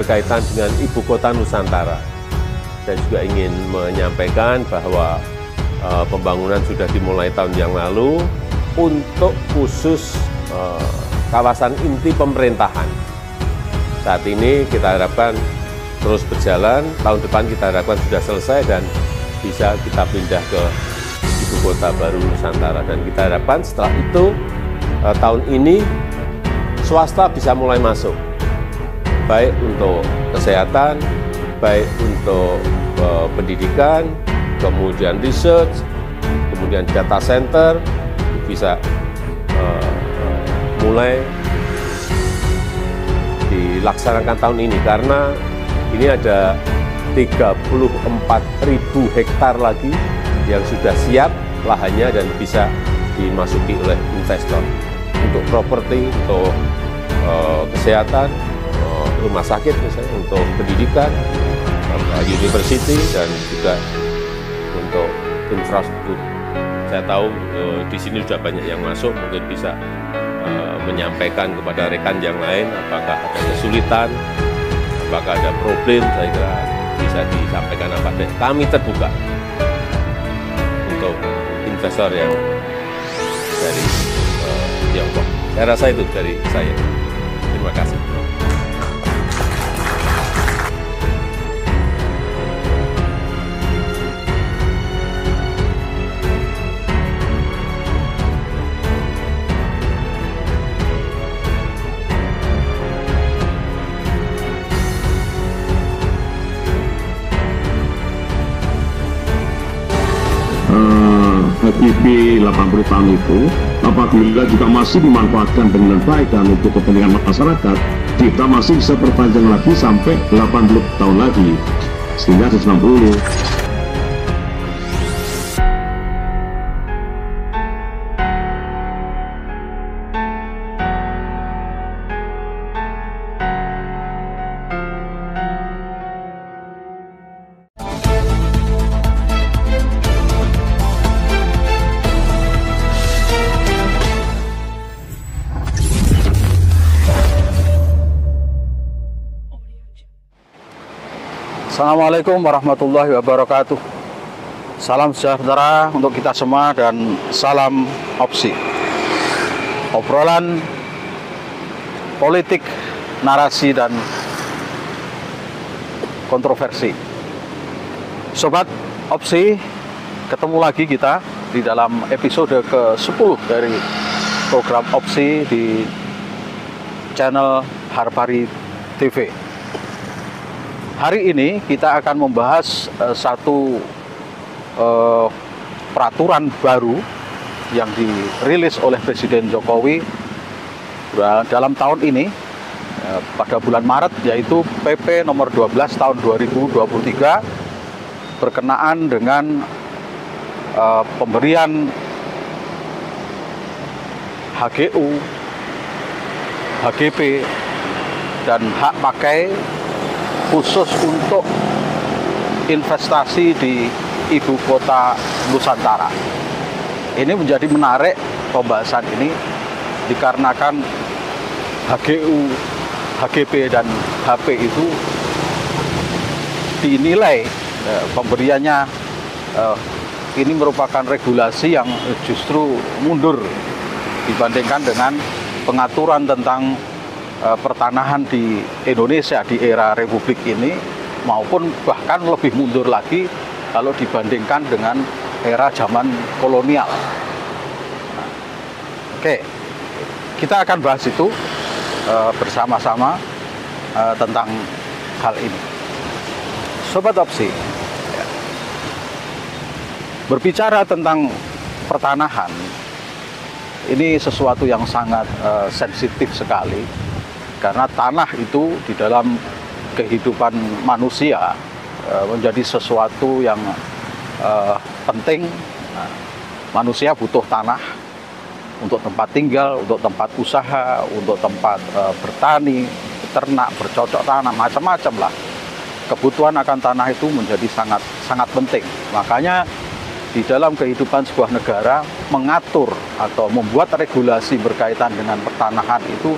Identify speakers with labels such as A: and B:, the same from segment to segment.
A: berkaitan dengan Ibu Kota Nusantara. Saya juga ingin menyampaikan bahwa pembangunan sudah dimulai tahun yang lalu untuk khusus kawasan inti pemerintahan. Saat ini kita harapkan terus berjalan, tahun depan kita harapkan sudah selesai dan bisa kita pindah ke Ibu Kota baru Nusantara. Dan kita harapkan setelah itu tahun ini swasta bisa mulai masuk, baik untuk kesehatan, baik untuk pendidikan, kemudian research, kemudian data center, bisa mulai dilaksanakan tahun ini, karena ini ada 34.000 hektar lagi yang sudah siap lahannya dan bisa dimasuki oleh investor untuk properti, untuk kesehatan, rumah sakit misalnya, untuk pendidikan, university, dan juga untuk infrastruktur. Saya tahu di sini sudah banyak yang masuk, mungkin bisa menyampaikan kepada rekan yang lain apakah ada kesulitan, apakah ada problem, saya kira bisa disampaikan apa deh. Kami terbuka untuk investor yang dari Tiongkok. Saya rasa itu dari saya. Terima kasih.
B: HGB 80 tahun itu apabila juga masih dimanfaatkan dengan baik dan untuk kepentingan masyarakat, kita masih bisa perpanjang lagi sampai 80 tahun lagi sehingga 160.
C: Assalamualaikum warahmatullahi wabarakatuh. Salam sejahtera untuk kita semua dan salam opsi. Obrolan politik, narasi, dan kontroversi. Sobat opsi, ketemu lagi kita di dalam episode ke-10 dari program opsi di channel Harpari TV. Hari ini kita akan membahas satu peraturan baru yang dirilis oleh Presiden Jokowi dalam tahun ini pada bulan Maret, yaitu PP nomor 12 tahun 2023 berkenaan dengan pemberian HGU, HGP, dan hak pakai khusus untuk investasi di Ibu Kota Nusantara. Ini menjadi menarik pembahasan ini dikarenakan HGU, HGP, dan HP itu dinilai pemberiannya ini merupakan regulasi yang justru mundur dibandingkan dengan pengaturan tentang pertanahan di Indonesia di era Republik ini, maupun bahkan lebih mundur lagi kalau dibandingkan dengan era zaman kolonial. Oke, kita akan bahas itu bersama-sama tentang hal ini. Sobat opsi, berbicara tentang pertanahan, ini sesuatu yang sangat sensitif sekali. Karena tanah itu di dalam kehidupan manusia menjadi sesuatu yang penting. Manusia butuh tanah untuk tempat tinggal, untuk tempat usaha, untuk tempat bertani, ternak, bercocok tanam, macam-macam lah. Kebutuhan akan tanah itu menjadi sangat penting. Makanya di dalam kehidupan sebuah negara mengatur atau membuat regulasi berkaitan dengan pertanahan itu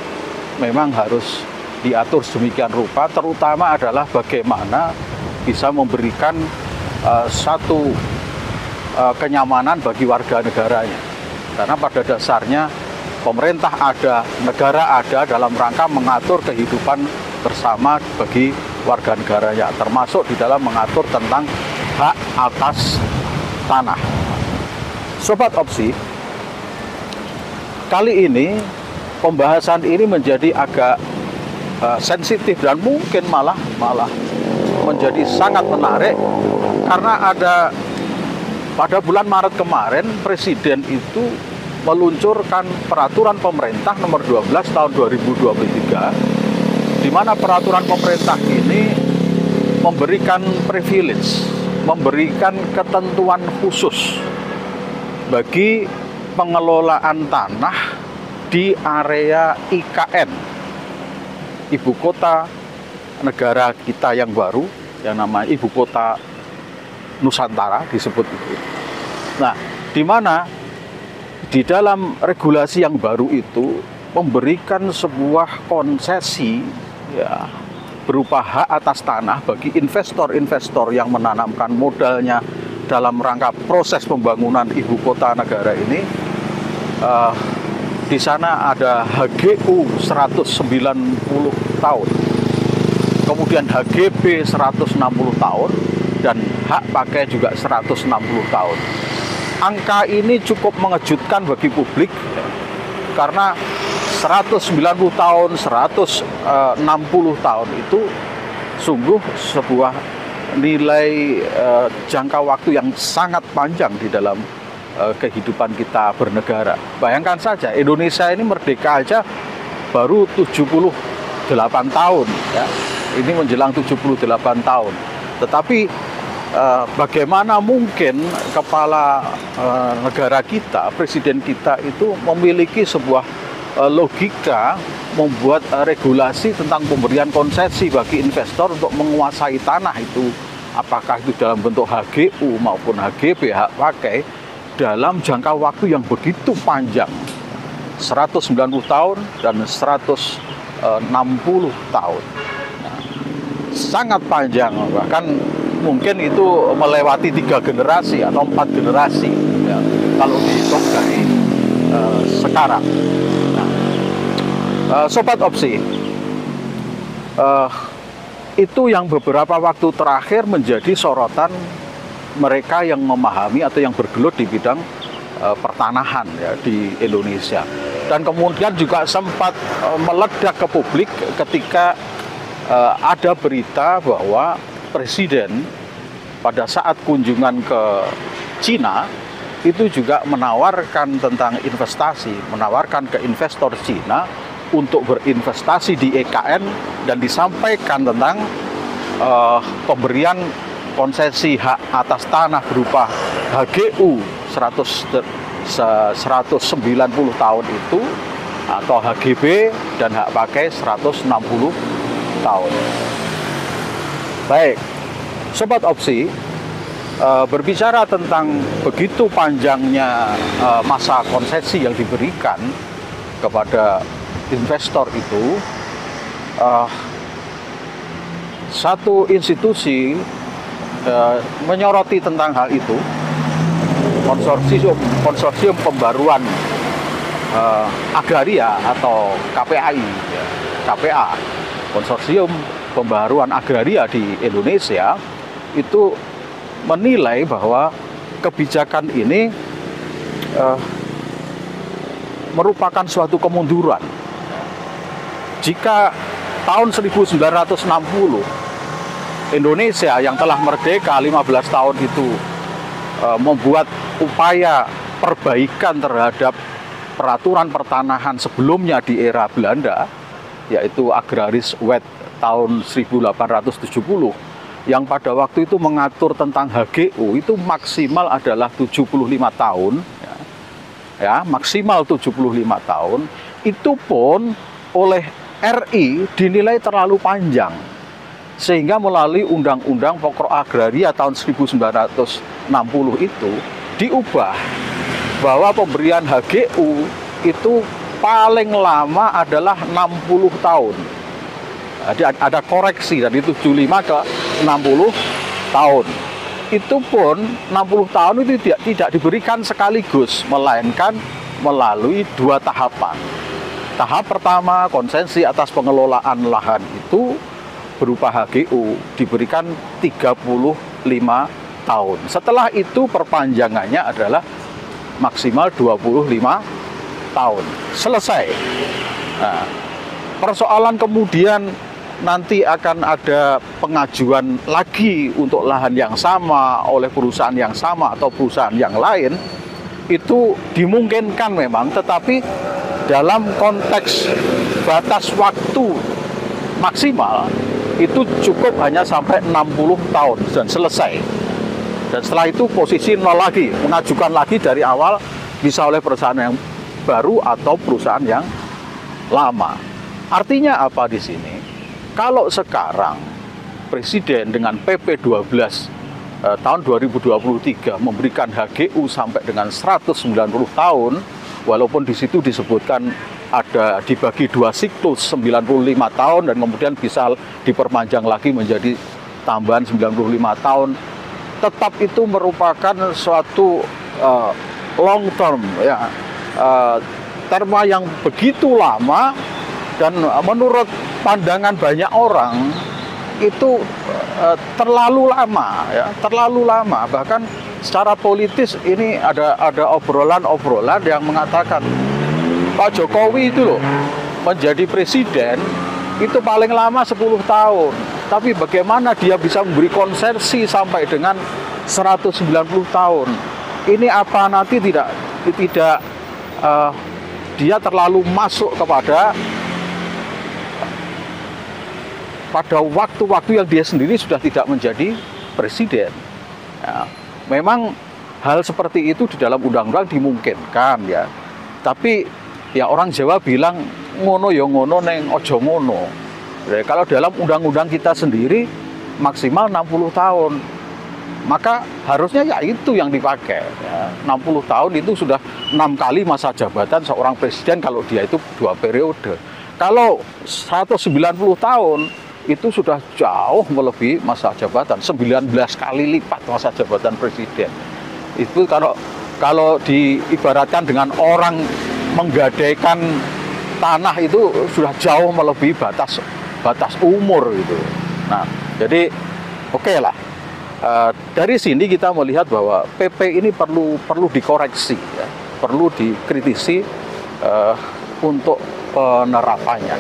C: memang harus diatur sedemikian rupa, terutama adalah bagaimana bisa memberikan satu kenyamanan bagi warga negaranya. Karena pada dasarnya pemerintah ada, negara ada dalam rangka mengatur kehidupan bersama bagi warga negaranya, termasuk di dalam mengatur tentang hak atas tanah. Sobat Opsi, kali ini pembahasan ini menjadi agak sensitif dan mungkin malah menjadi sangat menarik, karena ada pada bulan Maret kemarin Presiden itu meluncurkan peraturan pemerintah nomor 12 tahun 2023, di mana peraturan pemerintah ini memberikan privilege, memberikan ketentuan khusus bagi pengelolaan tanah di area IKN, ibu kota negara kita yang baru, yang namanya ibu kota Nusantara disebut itu. Nah, di mana di dalam regulasi yang baru itu memberikan sebuah konsesi, ya, berupa hak atas tanah bagi investor-investor yang menanamkan modalnya dalam rangka proses pembangunan ibu kota negara ini. Di sana ada HGU 190 tahun, kemudian HGB 160 tahun, dan hak pakai juga 160 tahun. Angka ini cukup mengejutkan bagi publik, karena 190 tahun, 160 tahun itu sungguh sebuah nilai jangka waktu yang sangat panjang di dalam kehidupan kita bernegara. Bayangkan saja, Indonesia ini merdeka aja baru 78 tahun, ya. Ini menjelang 78 tahun. Tetapi bagaimana mungkin kepala negara kita, presiden kita itu memiliki sebuah logika membuat regulasi tentang pemberian konsesi bagi investor untuk menguasai tanah itu, apakah itu dalam bentuk HGU maupun HGB, hak pakai, dalam jangka waktu yang begitu panjang, 190 tahun dan 160 tahun. Nah, sangat panjang, bahkan mungkin itu melewati 3 generasi atau 4 generasi, ya, kalau dihitung dari sekarang. Nah, Sobat Opsi, itu yang beberapa waktu terakhir menjadi sorotan mereka yang memahami atau yang bergelut di bidang pertanahan, ya, di Indonesia. Dan kemudian juga sempat meledak ke publik ketika ada berita bahwa Presiden pada saat kunjungan ke Cina itu juga menawarkan tentang investasi, menawarkan ke investor Cina untuk berinvestasi di IKN, dan disampaikan tentang pemberian konsesi hak atas tanah berupa HGU 190 tahun itu, atau HGB, dan hak pakai 160 tahun. Baik, Sobat Opsi, berbicara tentang begitu panjangnya masa konsesi yang diberikan kepada investor itu, satu institusi menyoroti tentang hal itu, konsorsium pembaruan agraria atau KPAI, ya, KPA, konsorsium pembaruan agraria di Indonesia, itu menilai bahwa kebijakan ini merupakan suatu kemunduran. Jika tahun 1960 Indonesia yang telah merdeka 15 tahun itu membuat upaya perbaikan terhadap peraturan pertanahan sebelumnya di era Belanda, yaitu Agraris Wet tahun 1870, yang pada waktu itu mengatur tentang HGU itu maksimal adalah 75 tahun, ya, maksimal 75 tahun, itu pun oleh RI dinilai terlalu panjang, sehingga melalui Undang-Undang Pokok Agraria tahun 1960 itu diubah bahwa pemberian HGU itu paling lama adalah 60 tahun. Jadi ada koreksi dari 75 ke 60 tahun. Itu pun 60 tahun itu tidak diberikan sekaligus, melainkan melalui 2 tahapan. Tahap pertama, konsesi atas pengelolaan lahan itu berupa HGU diberikan 35 tahun. Setelah itu perpanjangannya adalah maksimal 25 tahun. Selesai. Nah, persoalan kemudian nanti akan ada pengajuan lagi untuk lahan yang sama oleh perusahaan yang sama atau perusahaan yang lain, itu dimungkinkan memang, tetapi dalam konteks batas waktu maksimal itu cukup hanya sampai 60 tahun dan selesai. Dan setelah itu posisi nol lagi, mengajukan lagi dari awal, bisa oleh perusahaan yang baru atau perusahaan yang lama. Artinya apa di sini? Kalau sekarang Presiden dengan PP 12 tahun 2023 memberikan HGU sampai dengan 190 tahun, walaupun di situ disebutkan ada dibagi 2 siklus 95 tahun dan kemudian bisa diperpanjang lagi menjadi tambahan 95 tahun, tetap itu merupakan suatu long term, ya, terma yang begitu lama, dan menurut pandangan banyak orang itu terlalu lama, ya, terlalu lama. Bahkan secara politis ini ada obrolan yang mengatakan Pak Jokowi itu loh menjadi presiden itu paling lama 10 tahun. Tapi bagaimana dia bisa memberi konsesi sampai dengan 190 tahun? Ini apa nanti tidak dia terlalu masuk pada waktu-waktu yang dia sendiri sudah tidak menjadi presiden. Ya, memang hal seperti itu di dalam undang-undang dimungkinkan, ya. Tapi ya orang Jawa bilang ngono ya ngono neng ojo ngono. Ya, kalau dalam undang-undang kita sendiri maksimal 60 tahun. Maka harusnya ya itu yang dipakai. Ya, 60 tahun itu sudah 6 kali masa jabatan seorang presiden kalau dia itu 2 periode. Kalau 190 tahun itu sudah jauh melebihi masa jabatan, 19 kali lipat masa jabatan presiden. Itu kalau diibaratkan dengan orang menggadaikan tanah itu sudah jauh melebihi batas umur gitu. Nah, jadi oke lah. Dari sini kita melihat bahwa PP ini perlu dikoreksi, ya, perlu dikritisi untuk penerapannya.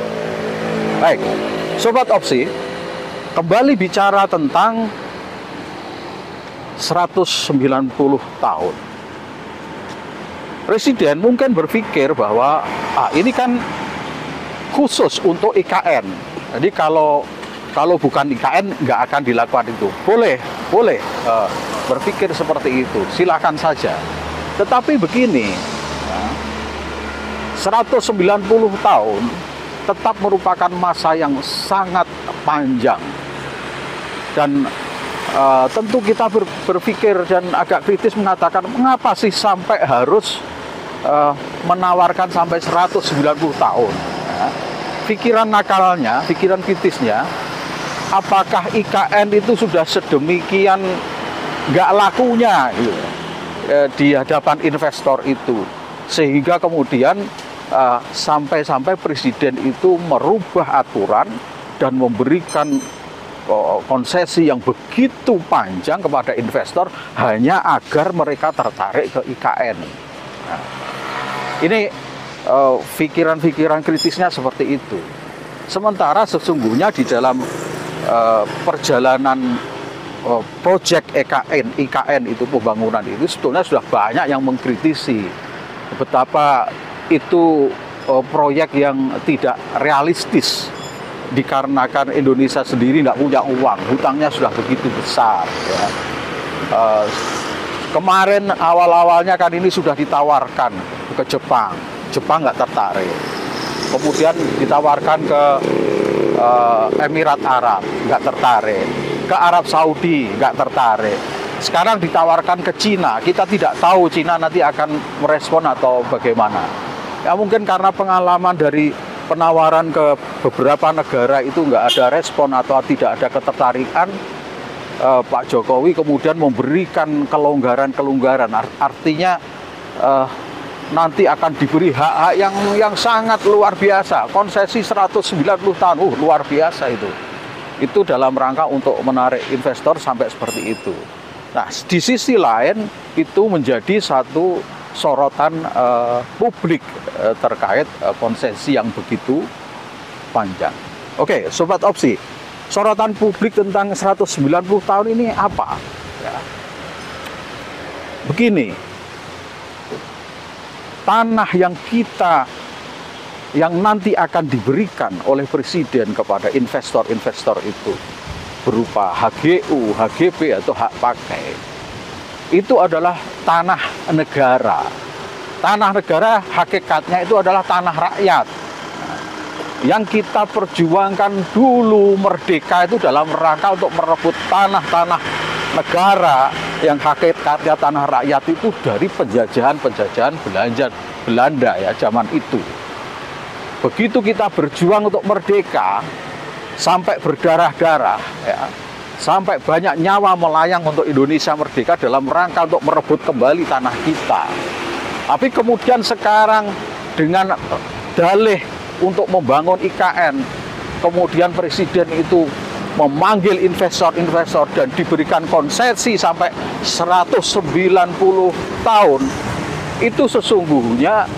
C: Baik. Sobat Opsi, kembali bicara tentang 190 tahun. Presiden mungkin berpikir bahwa ini kan khusus untuk IKN. Jadi kalau bukan IKN nggak akan dilakukan itu. Boleh berpikir seperti itu, silakan saja. Tetapi begini, 190 tahun tetap merupakan masa yang sangat panjang, dan tentu kita berpikir dan agak kritis mengatakan mengapa sih sampai harus menawarkan sampai 190 tahun. Pikiran nakalnya, pikiran kritisnya, apakah IKN itu sudah sedemikian nggak lakunya gitu, di hadapan investor itu, sehingga kemudian sampai presiden itu merubah aturan dan memberikan konsesi yang begitu panjang kepada investor hanya agar mereka tertarik ke IKN. Nah, ini pikiran-pikiran kritisnya seperti itu. Sementara sesungguhnya di dalam perjalanan proyek IKN itu, pembangunan itu sebetulnya sudah banyak yang mengkritisi betapa itu proyek yang tidak realistis dikarenakan Indonesia sendiri tidak punya uang, hutangnya sudah begitu besar, ya. Kemarin awal-awalnya kan ini sudah ditawarkan ke Jepang nggak tertarik, kemudian ditawarkan ke Emirat Arab nggak tertarik, ke Arab Saudi nggak tertarik, sekarang ditawarkan ke Cina. Kita tidak tahu Cina nanti akan merespon atau bagaimana. Ya mungkin karena pengalaman dari penawaran ke beberapa negara itu nggak ada respon atau tidak ada ketertarikan, Pak Jokowi kemudian memberikan kelonggaran-kelonggaran. Artinya nanti akan diberi hak-hak yang sangat luar biasa. Konsesi 190 tahun, luar biasa itu. Itu dalam rangka untuk menarik investor sampai seperti itu. Nah, di sisi lain itu menjadi satu sorotan publik terkait konsesi yang begitu panjang. Oke, Sobat Opsi, sorotan publik tentang 190 tahun ini apa? Ya. Begini, tanah yang nanti akan diberikan oleh Presiden kepada investor-investor itu berupa HGU, HGB atau hak pakai, itu adalah tanah negara. Tanah negara hakikatnya itu adalah tanah rakyat. Yang kita perjuangkan dulu merdeka itu dalam rangka untuk merebut tanah-tanah negara yang hakikatnya tanah rakyat itu dari penjajahan Belanda ya zaman itu. Begitu kita berjuang untuk merdeka sampai berdarah-darah ya, sampai banyak nyawa melayang untuk Indonesia merdeka dalam rangka untuk merebut kembali tanah kita. Tapi kemudian sekarang dengan dalih untuk membangun IKN, kemudian Presiden itu memanggil investor-investor dan diberikan konsesi sampai 190 tahun. Itu sesungguhnya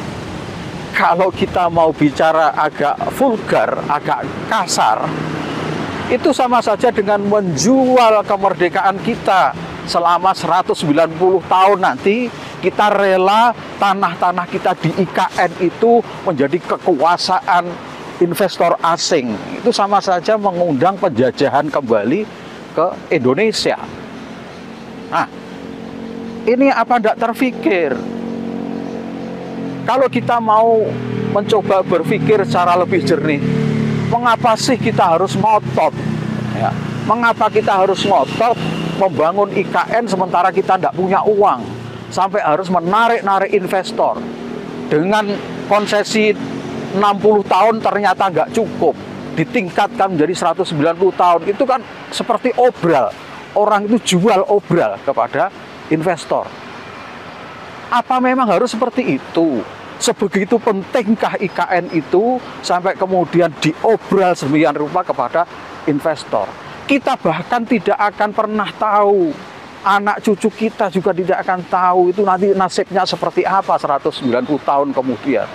C: kalau kita mau bicara agak vulgar, agak kasar, itu sama saja dengan menjual kemerdekaan kita selama 190 tahun nanti. Kita rela tanah-tanah kita di IKN itu menjadi kekuasaan investor asing. Itu sama saja mengundang penjajahan kembali ke Indonesia. Nah, ini apa tidak terfikir? Kalau kita mau mencoba berpikir secara lebih jernih, mengapa sih kita harus ngotot? Ya, mengapa kita harus ngotot membangun IKN sementara kita tidak punya uang? Sampai harus menarik-narik investor. Dengan konsesi 60 tahun ternyata nggak cukup. Ditingkatkan menjadi 190 tahun. Itu kan seperti obral. Orang itu jual obral kepada investor. Apa memang harus seperti itu? Sebegitu pentingkah IKN itu sampai kemudian diobral sedemikian rupa kepada investor? Kita bahkan tidak akan pernah tahu. Anak cucu kita juga tidak akan tahu itu nanti nasibnya seperti apa 190 tahun kemudian.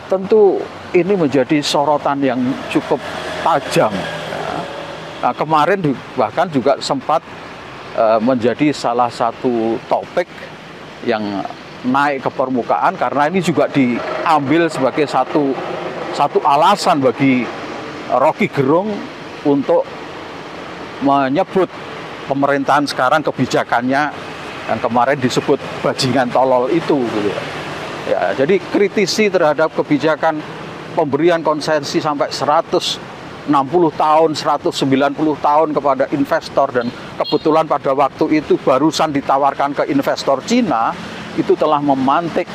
C: Tentu ini menjadi sorotan yang cukup tajam. Nah, kemarin bahkan juga sempat menjadi salah satu topik yang naik ke permukaan karena ini juga diambil sebagai satu alasan bagi Rocky Gerung untuk menyebut pemerintahan sekarang kebijakannya yang kemarin disebut bajingan tolol itu gitu ya. Jadi kritisi terhadap kebijakan pemberian konsesi sampai 160 tahun, 190 tahun kepada investor, dan kebetulan pada waktu itu barusan ditawarkan ke investor Cina, itu telah memantik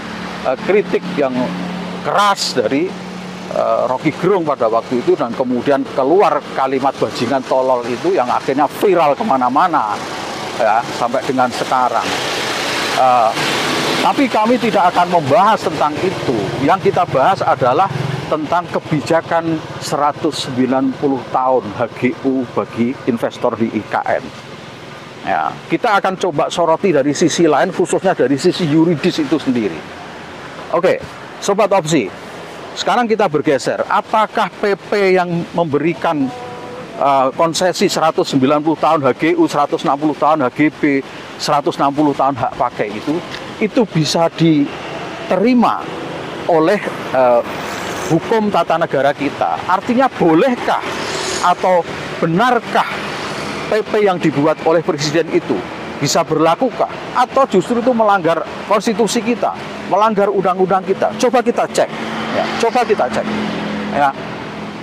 C: kritik yang keras dari Rocky Gerung pada waktu itu, dan kemudian keluar kalimat bajingan tolol itu yang akhirnya viral kemana-mana ya sampai dengan sekarang. Tapi kami tidak akan membahas tentang itu. Yang kita bahas adalah tentang kebijakan 190 tahun HGU bagi investor di IKN. Ya, kita akan coba soroti dari sisi lain, khususnya dari sisi yuridis itu sendiri. Oke, Sobat Opsi. Sekarang kita bergeser, apakah PP yang memberikan konsesi 190 tahun HGU, 160 tahun HGB, 160 tahun hak pakai itu bisa diterima oleh hukum tata negara kita? Artinya bolehkah atau benarkah PP yang dibuat oleh Presiden itu bisa berlakukah? Atau justru itu melanggar konstitusi kita, melanggar undang-undang kita? Coba kita cek. Ya, coba kita cek. Ya,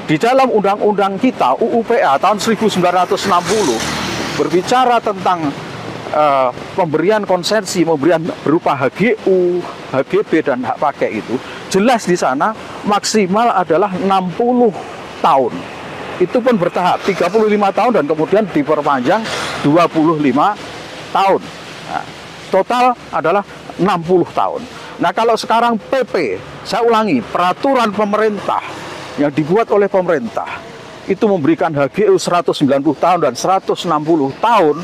C: di dalam undang-undang kita UU PA tahun 1960 berbicara tentang pemberian konsesi, pemberian berupa HGU, HGB dan hak pakai itu jelas di sana maksimal adalah 60 tahun. Itu pun bertahap, 35 tahun dan kemudian diperpanjang 25 tahun. Nah, total adalah 60 tahun. Nah, kalau sekarang PP, saya ulangi, peraturan pemerintah yang dibuat oleh pemerintah itu memberikan HGU 190 tahun dan 160 tahun,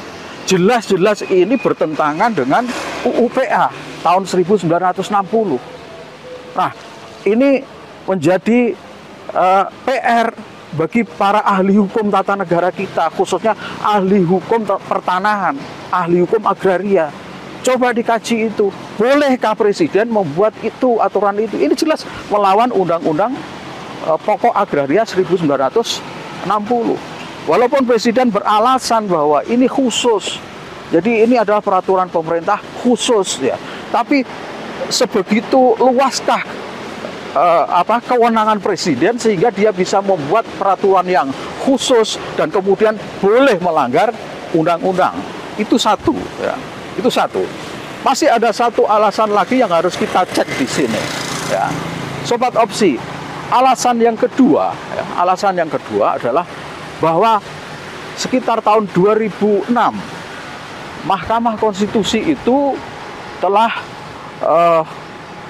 C: jelas-jelas ini bertentangan dengan UU-PA tahun 1960. Nah, ini menjadi PR bagi para ahli hukum tata negara kita, khususnya ahli hukum pertanahan, ahli hukum agraria. Coba dikaji itu, bolehkah Presiden membuat itu, aturan itu? Ini jelas melawan Undang-Undang Pokok Agraria 1960. Walaupun Presiden beralasan bahwa ini khusus, jadi ini adalah peraturan pemerintah khusus ya. Tapi sebegitu luaskah kewenangan Presiden sehingga dia bisa membuat peraturan yang khusus dan kemudian boleh melanggar undang-undang? Itu satu ya. Itu satu. Masih ada satu alasan lagi yang harus kita cek di sini ya. Sobat Opsi, alasan yang kedua adalah bahwa sekitar tahun 2006 Mahkamah Konstitusi itu telah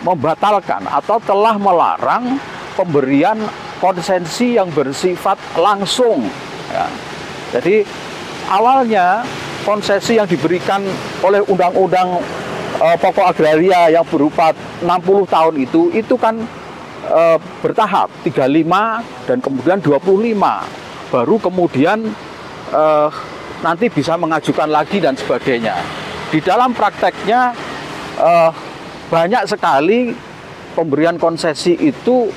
C: membatalkan atau telah melarang pemberian konsesi yang bersifat langsung ya. Jadi awalnya konsesi yang diberikan oleh Undang-Undang Pokok Agraria yang berupa 60 tahun itu kan bertahap 35 dan kemudian 25, baru kemudian nanti bisa mengajukan lagi dan sebagainya. Di dalam prakteknya banyak sekali pemberian konsesi itu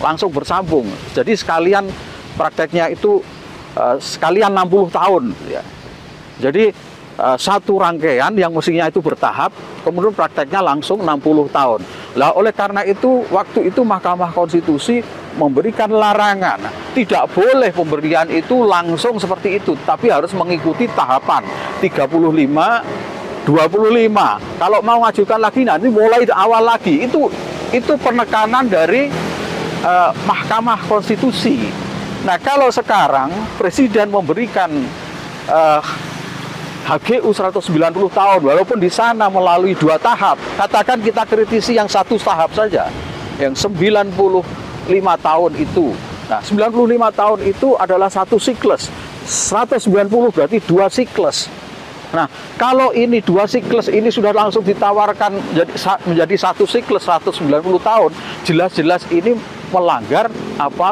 C: langsung bersambung. Jadi sekalian prakteknya itu sekalian 60 tahun ya. Jadi satu rangkaian yang mestinya itu bertahap, kemudian prakteknya langsung 60 tahun. Lah oleh karena itu waktu itu Mahkamah Konstitusi memberikan larangan, tidak boleh pemberian itu langsung seperti itu, tapi harus mengikuti tahapan 35, 25. Kalau mau ngajukan lagi nanti mulai awal lagi. Itu penekanan dari Mahkamah Konstitusi. Nah, kalau sekarang Presiden memberikan HGU 190 tahun, walaupun di sana melalui 2 tahap, katakan kita kritisi yang 1 tahap saja, yang 95 tahun itu. Nah, 95 tahun itu adalah 1 siklus, 190 berarti 2 siklus. Nah, kalau ini 2 siklus ini sudah langsung ditawarkan menjadi 1 siklus 190 tahun, jelas-jelas ini melanggar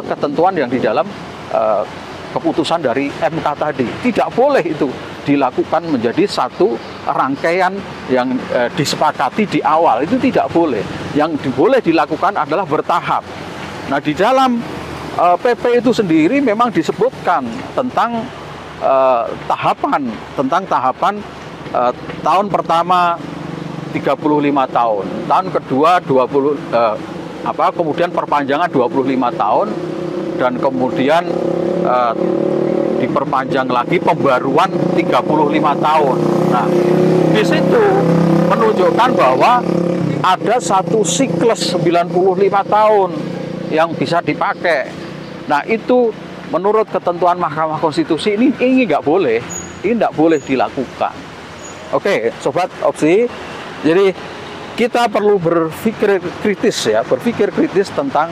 C: ketentuan yang di dalam keputusan dari MK tadi. Tidak boleh itu dilakukan menjadi satu rangkaian yang disepakati di awal, itu tidak boleh. Yang boleh dilakukan adalah bertahap. Nah, di dalam PP itu sendiri memang disebutkan tentang tahapan tahun pertama 35 tahun, tahun kedua 20 kemudian perpanjangan 25 tahun dan kemudian diperpanjang lagi pembaruan 35 tahun. Nah, di situ menunjukkan bahwa ada satu siklus 95 tahun yang bisa dipakai. Nah, itu menurut ketentuan Mahkamah Konstitusi ini nggak boleh, ini nggak boleh dilakukan. Oke, Sobat Opsi, jadi kita perlu berpikir kritis tentang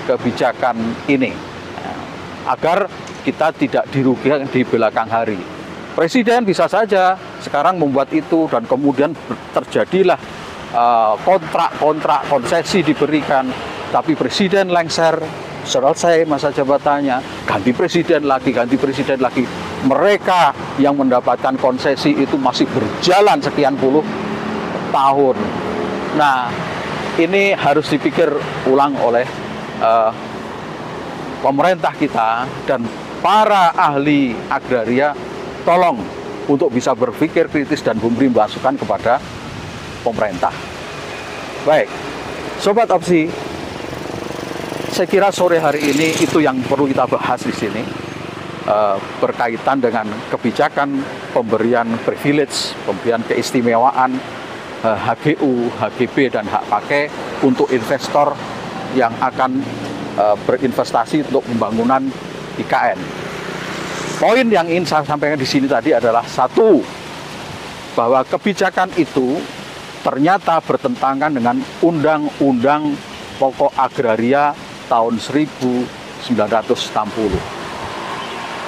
C: kebijakan ini agar kita tidak dirugikan di belakang hari. Presiden bisa saja sekarang membuat itu dan kemudian terjadilah kontrak konsesi diberikan, tapi Presiden lengser, selesai masa jabatannya, ganti presiden lagi. Mereka yang mendapatkan konsesi itu masih berjalan sekian puluh tahun. Nah, ini harus dipikir ulang oleh pemerintah kita dan para ahli agraria. Tolong untuk bisa berpikir kritis dan memberi masukan kepada pemerintah. Baik, Sobat Opsi, saya kira sore hari ini itu yang perlu kita bahas di sini. berkaitan dengan kebijakan pemberian privilege, pemberian keistimewaan HGU, HGB, dan hak pakai untuk investor yang akan berinvestasi untuk pembangunan IKN. Poin yang ingin saya sampaikan di sini tadi adalah satu, bahwa kebijakan itu ternyata bertentangan dengan Undang-Undang Pokok Agraria tahun 1960.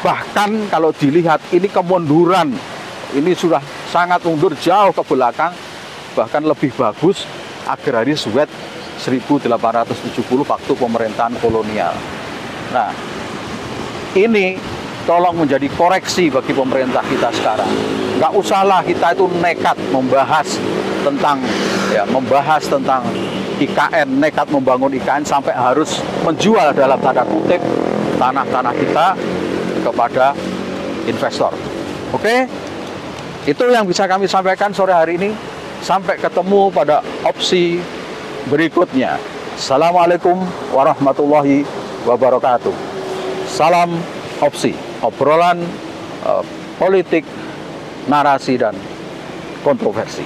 C: Bahkan kalau dilihat ini kemunduran, ini sudah sangat mundur jauh ke belakang, bahkan lebih bagus Agraris Wet 1870 waktu pemerintahan kolonial. Nah, ini tolong menjadi koreksi bagi pemerintah kita sekarang. Nggak usahlah kita itu nekat membahas tentang IKN, nekat membangun IKN sampai harus menjual dalam tanda kutip tanah-tanah kita kepada investor. Oke? Itu yang bisa kami sampaikan sore hari ini. Sampai ketemu pada opsi berikutnya. Assalamualaikum warahmatullahi wabarakatuh. Salam opsi, obrolan politik, narasi, dan kontroversi.